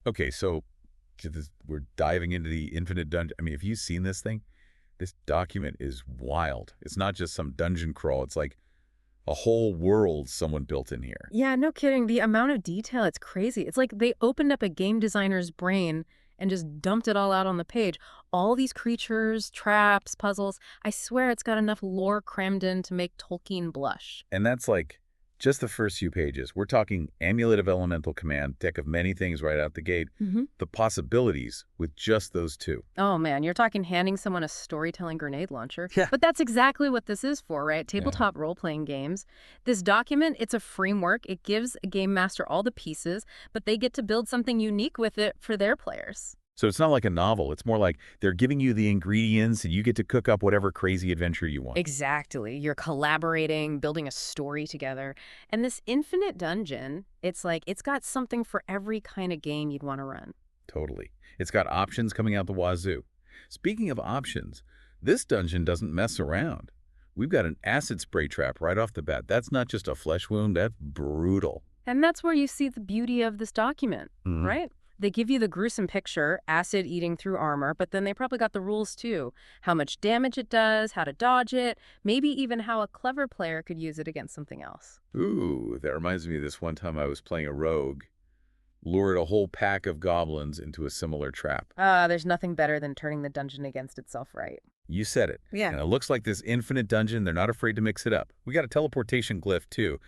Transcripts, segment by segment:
Okay, so we're diving into the Infinite Dungeon. I mean, have you seen this thing? This document is wild. It's not just some dungeon crawl. It's like a whole world someone built in here. Yeah, no kidding. The amount of detail, it's crazy. It's like they opened up a game designer's brain and just dumped it all out on the page. All these creatures, traps, puzzles. I swear it's got enough lore crammed in to make Tolkien blush. And that's like just the first few pages. We're talking Amulet of Elemental Command, deck of many things right out the gate. The possibilities with just those two. Oh man, you're talking handing someone a storytelling grenade launcher. Yeah. But that's exactly what this is for, right? Yeah. Tabletop role-playing games. This document, it's a framework. It gives a game master all the pieces, but they get to build something unique with it for their players. So it's not like a novel. It's more like they're giving you the ingredients and you get to cook up whatever crazy adventure you want. Exactly. You're collaborating, building a story together. And this infinite dungeon, it's like it's got something for every kind of game you'd want to run. Totally. It's got options coming out the wazoo. Speaking of options, this dungeon doesn't mess around. We've got an acid spray trap right off the bat. That's not just a flesh wound, that's brutal. And that's where you see the beauty of this document, right? They give you the gruesome picture, acid eating through armor, but then they probably got the rules too. How much damage it does, how to dodge it, maybe even how a clever player could use it against something else. Ooh, that reminds me of this one time I was playing a rogue, lured a whole pack of goblins into a similar trap. There's nothing better than turning the dungeon against itself, right? You said it. Yeah. And it looks like this infinite dungeon, they're not afraid to mix it up. We got a teleportation glyph too.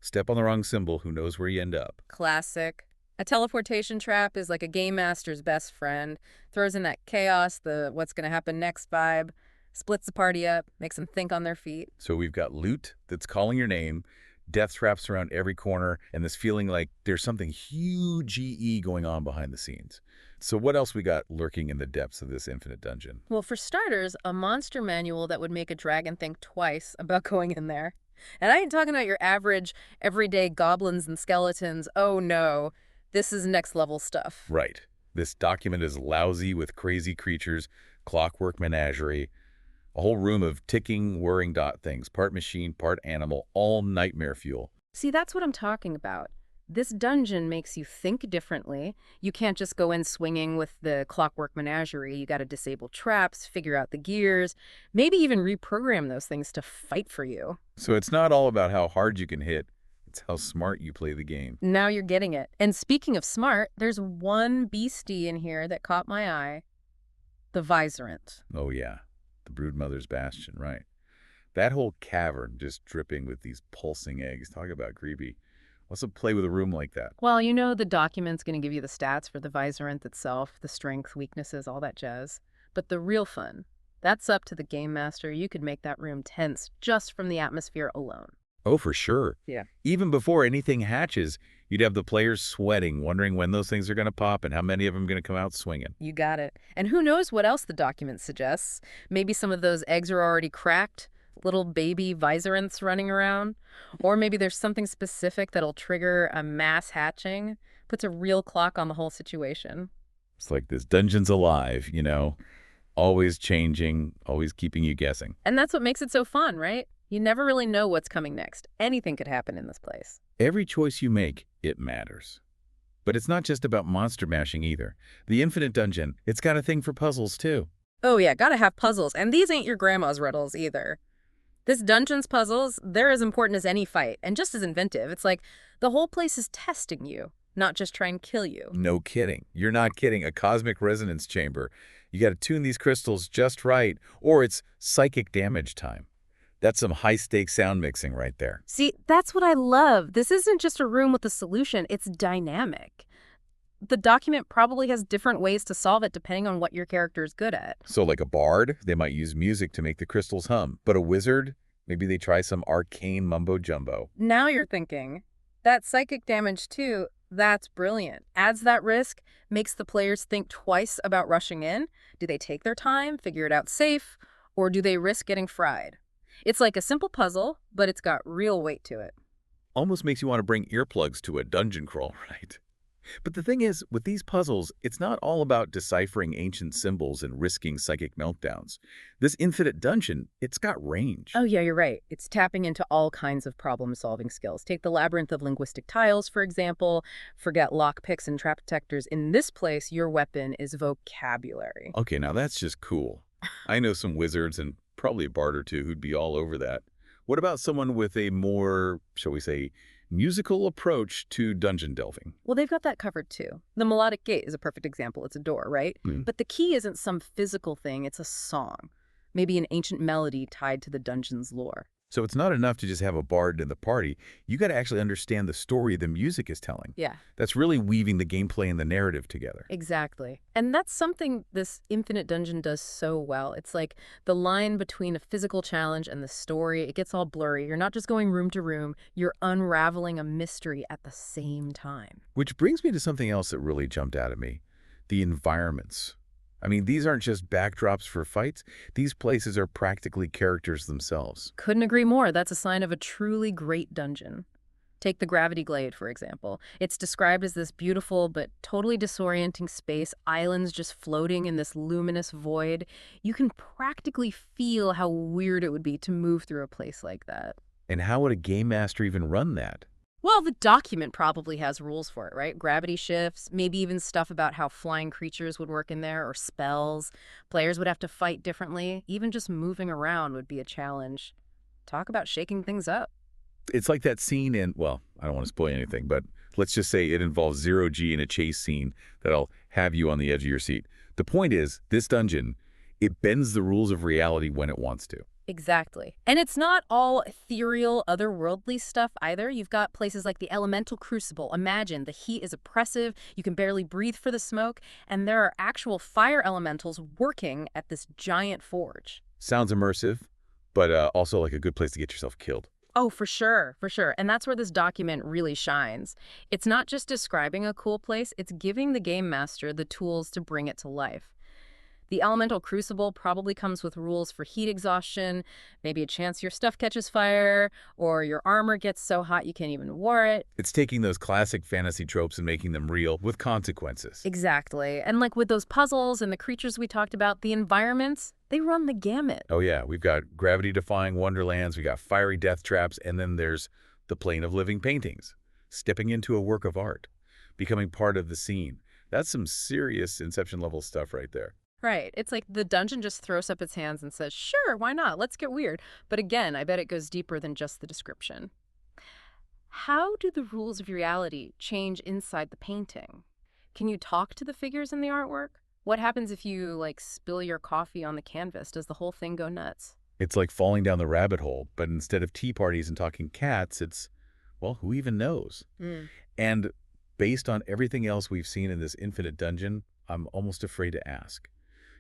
Step on the wrong symbol, who knows where you end up. Classic. A teleportation trap is like a game master's best friend. Throws in that chaos, the what's going to happen next vibe, splits the party up, makes them think on their feet. So we've got loot that's calling your name, death traps around every corner, and this feeling like there's something huge EE going on behind the scenes. So what else we got lurking in the depths of this infinite dungeon? Well, for starters, a monster manual that would make a dragon think twice about going in there. And I ain't talking about your average, everyday goblins and skeletons. Oh no, this is next level stuff. Right. This document is lousy with crazy creatures, clockwork menagerie, a whole room of ticking, whirring dot things, part machine, part animal, all nightmare fuel. See, that's what I'm talking about. This dungeon makes you think differently. You can't just go in swinging with the clockwork menagerie. You got to disable traps, figure out the gears, maybe even reprogram those things to fight for you. So it's not all about how hard you can hit. It's how smart you play the game. Now you're getting it. And speaking of smart, there's one beastie in here that caught my eye. The Visorant. Oh, yeah. The Broodmother's Bastion, right. That whole cavern just dripping with these pulsing eggs. Talk about creepy. What's a play with a room like that? Well, you know the document's going to give you the stats for the Visorant itself, the strength, weaknesses, all that jazz. But the real fun, that's up to the game master. You could make that room tense just from the atmosphere alone. Oh, for sure. Yeah. Even before anything hatches, you'd have the players sweating, wondering when those things are going to pop and how many of them are going to come out swinging. You got it. And who knows what else the document suggests? Maybe some of those eggs are already cracked, little baby Visorants running around. Or maybe there's something specific that'll trigger a mass hatching, puts a real clock on the whole situation. It's like this dungeon's alive, you know, always changing, always keeping you guessing. And that's what makes it so fun, right? You never really know what's coming next. Anything could happen in this place. Every choice you make, it matters. But it's not just about monster mashing either. The Infinite Dungeon, it's got a thing for puzzles too. Oh yeah, gotta have puzzles. And these ain't your grandma's riddles either. This dungeon's puzzles, they're as important as any fight and just as inventive. It's like the whole place is testing you, not just trying to kill you. No kidding. You're not kidding. A cosmic resonance chamber. You got to tune these crystals just right, or it's psychic damage time. That's some high-stakes sound mixing right there. See, that's what I love. This isn't just a room with a solution, it's dynamic. The document probably has different ways to solve it depending on what your character is good at. So like a bard, they might use music to make the crystals hum. But a wizard, maybe they try some arcane mumbo-jumbo. Now you're thinking. That psychic damage too, that's brilliant. Adds that risk, makes the players think twice about rushing in. Do they take their time, figure it out safe, or do they risk getting fried? It's like a simple puzzle, but it's got real weight to it. Almost makes you want to bring earplugs to a dungeon crawl, right? But the thing is, with these puzzles, it's not all about deciphering ancient symbols and risking psychic meltdowns. This infinite dungeon, it's got range. Oh, yeah, you're right. It's tapping into all kinds of problem-solving skills. Take the labyrinth of linguistic tiles, for example. Forget lockpicks and trap detectors. In this place, your weapon is vocabulary. Okay, now that's just cool. I know some wizards and probably a bard or two who'd be all over that. What about someone with a more, shall we say, musical approach to dungeon delving? Well, they've got that covered too. The melodic gate is a perfect example. It's a door, right? Hmm. But the key isn't some physical thing. It's a song. Maybe an ancient melody tied to the dungeon's lore. So it's not enough to just have a bard in the party. You got to actually understand the story the music is telling. Yeah. That's really weaving the gameplay and the narrative together. Exactly. And that's something this Infinite Dungeon does so well. It's like the line between a physical challenge and the story, it gets all blurry. You're not just going room to room, you're unraveling a mystery at the same time. Which brings me to something else that really jumped out at me. The environments. I mean, these aren't just backdrops for fights. These places are practically characters themselves. Couldn't agree more. That's a sign of a truly great dungeon. Take the Gravity Glade, for example. It's described as this beautiful but totally disorienting space, islands just floating in this luminous void. You can practically feel how weird it would be to move through a place like that. And how would a game master even run that? Well, the document probably has rules for it, right? Gravity shifts, maybe even stuff about how flying creatures would work in there or spells. Players would have to fight differently. Even just moving around would be a challenge. Talk about shaking things up. It's like that scene in, well, I don't want to spoil anything, but let's just say it involves zero G in a chase scene that'll have you on the edge of your seat. The point is, this dungeon, it bends the rules of reality when it wants to. Exactly. And it's not all ethereal, otherworldly stuff either. You've got places like the elemental crucible. Imagine the heat is oppressive, you can barely breathe for the smoke, and there are actual fire elementals working at this giant forge. Sounds immersive, but also like a good place to get yourself killed. Oh, for sure, for sure. And that's where this document really shines. It's not just describing a cool place, it's giving the game master the tools to bring it to life. The elemental crucible probably comes with rules for heat exhaustion, maybe a chance your stuff catches fire, or your armor gets so hot you can't even wear it. It's taking those classic fantasy tropes and making them real with consequences. Exactly. And like with those puzzles and the creatures we talked about, the environments, they run the gamut. Oh yeah, we've got gravity-defying wonderlands, we got fiery death traps, and then there's the plane of living paintings, stepping into a work of art, becoming part of the scene. That's some serious Inception-level stuff right there. Right. It's like the dungeon just throws up its hands and says, sure, why not? Let's get weird. But again, I bet it goes deeper than just the description. How do the rules of reality change inside the painting? Can you talk to the figures in the artwork? What happens if you, like, spill your coffee on the canvas? Does the whole thing go nuts? It's like falling down the rabbit hole, but instead of tea parties and talking cats, it's, well, who even knows? Mm. And based on everything else we've seen in this infinite dungeon, I'm almost afraid to ask.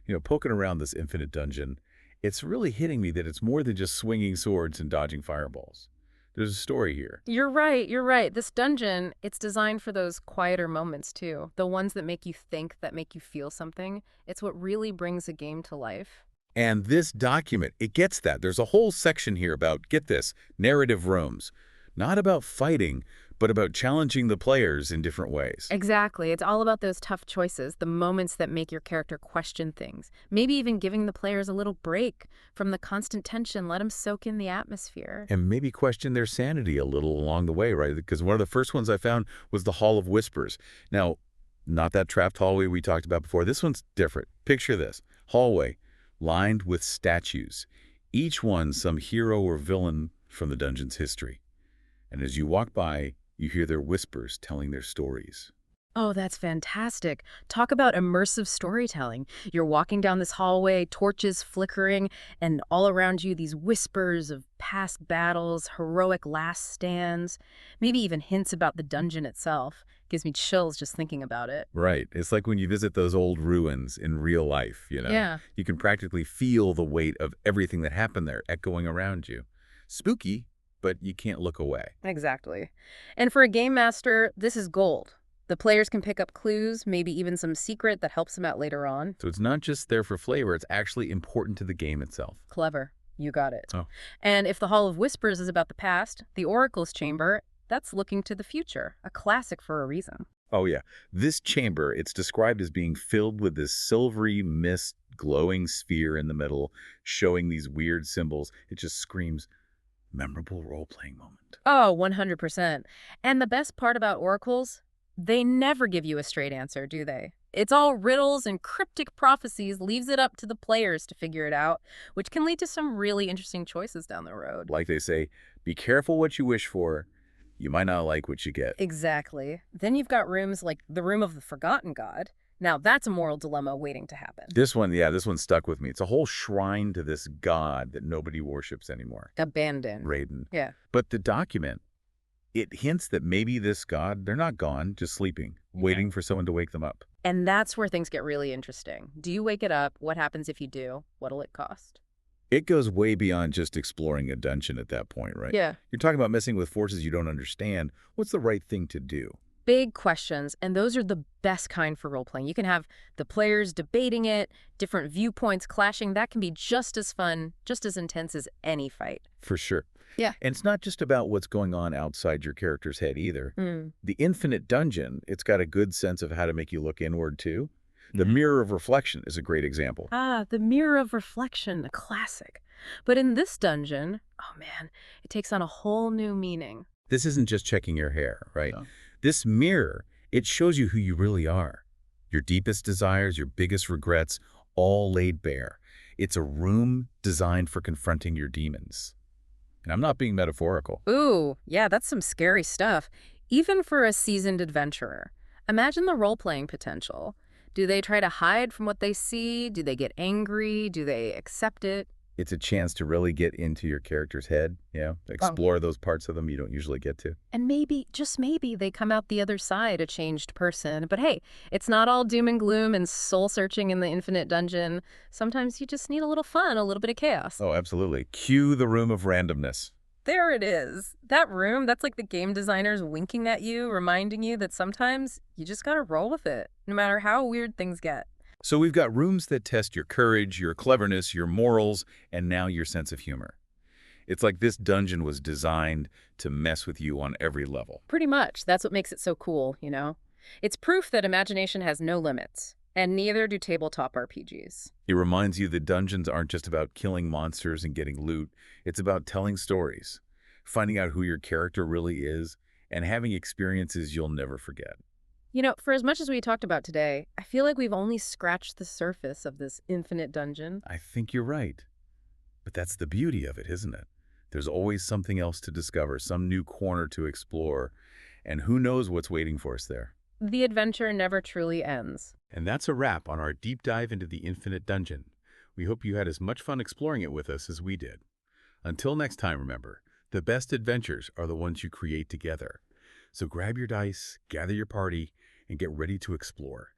You know, poking around this infinite dungeon, it's really hitting me that it's more than just swinging swords and dodging fireballs. There's a story here. You're right, you're right. This dungeon, it's designed for those quieter moments too. The ones that make you think, that make you feel something. It's what really brings a game to life. And this document, it gets that. There's a whole section here about, get this, narrative rooms. Not about fighting, but about challenging the players in different ways. Exactly. It's all about those tough choices, the moments that make your character question things. Maybe even giving the players a little break from the constant tension, let them soak in the atmosphere. And maybe question their sanity a little along the way, right? Because one of the first ones I found was the Hall of Whispers. Now, not that trapped hallway we talked about before. This one's different. Picture this. Hallway lined with statues, each one some hero or villain from the dungeon's history. And as you walk by, you hear their whispers telling their stories. Oh, that's fantastic. Talk about immersive storytelling. You're walking down this hallway, torches flickering, and all around you these whispers of past battles, heroic last stands, maybe even hints about the dungeon itself. Gives me chills just thinking about it. Right. It's like when you visit those old ruins in real life, you know. Yeah. You can practically feel the weight of everything that happened there echoing around you. Spooky, but you can't look away. Exactly. And for a game master, this is gold. The players can pick up clues, maybe even some secret that helps them out later on. So it's not just there for flavor, it's actually important to the game itself. Clever. You got it. Oh. And if the Hall of Whispers is about the past, the Oracle's Chamber, that's looking to the future. A classic for a reason. Oh, yeah. This chamber, it's described as being filled with this silvery mist glowing sphere in the middle, showing these weird symbols. It just screams memorable role-playing moment. Oh, 100%. And the best part about oracles, they never give you a straight answer, do they? It's all riddles and cryptic prophecies, leaves it up to the players to figure it out, which can lead to some really interesting choices down the road. Like they say, be careful what you wish for. You might not like what you get. Exactly. Then you've got rooms like the Room of the Forgotten God. Now that's a moral dilemma waiting to happen. This one, yeah, this one stuck with me. It's a whole shrine to this god that nobody worships anymore. Abandoned. Raiden. Yeah. But the document, it hints that maybe this god, they're not gone, just sleeping, waiting for someone to wake them up. And that's where things get really interesting. Do you wake it up? What happens if you do? What'll it cost? It goes way beyond just exploring a dungeon at that point, right? Yeah. You're talking about messing with forces you don't understand. What's the right thing to do? Big questions, and those are the best kind for role-playing. You can have the players debating it, different viewpoints clashing. That can be just as fun, just as intense as any fight. For sure. Yeah. And it's not just about what's going on outside your character's head either. Mm. The infinite dungeon, it's got a good sense of how to make you look inward too. The mirror of reflection is a great example. Ah, the Mirror of Reflection, a classic. But in this dungeon, oh man, it takes on a whole new meaning. This isn't just checking your hair, right? No. This mirror, it shows you who you really are. Your deepest desires, your biggest regrets, all laid bare. It's a room designed for confronting your demons. And I'm not being metaphorical. Ooh, yeah, that's some scary stuff. Even for a seasoned adventurer. Imagine the role-playing potential. Do they try to hide from what they see? Do they get angry? Do they accept it? It's a chance to really get into your character's head, explore those parts of them you don't usually get to. And maybe, just maybe, they come out the other side a changed person. But hey, it's not all doom and gloom and soul-searching in the infinite dungeon. Sometimes you just need a little fun, a little bit of chaos. Oh, absolutely. Cue the room of randomness. There it is. That room, that's like the game designers winking at you, reminding you that sometimes you just gotta roll with it, no matter how weird things get. So we've got rooms that test your courage, your cleverness, your morals, and now your sense of humor. It's like this dungeon was designed to mess with you on every level. Pretty much. That's what makes it so cool, you know? It's proof that imagination has no limits, and neither do tabletop RPGs. It reminds you that dungeons aren't just about killing monsters and getting loot. It's about telling stories, finding out who your character really is, and having experiences you'll never forget. You know, for as much as we talked about today, I feel like we've only scratched the surface of this infinite dungeon. I think you're right. But that's the beauty of it, isn't it? There's always something else to discover, some new corner to explore, and who knows what's waiting for us there. The adventure never truly ends. And that's a wrap on our deep dive into the Infinite Dungeon. We hope you had as much fun exploring it with us as we did. Until next time, remember, the best adventures are the ones you create together. So grab your dice, gather your party, and get ready to explore.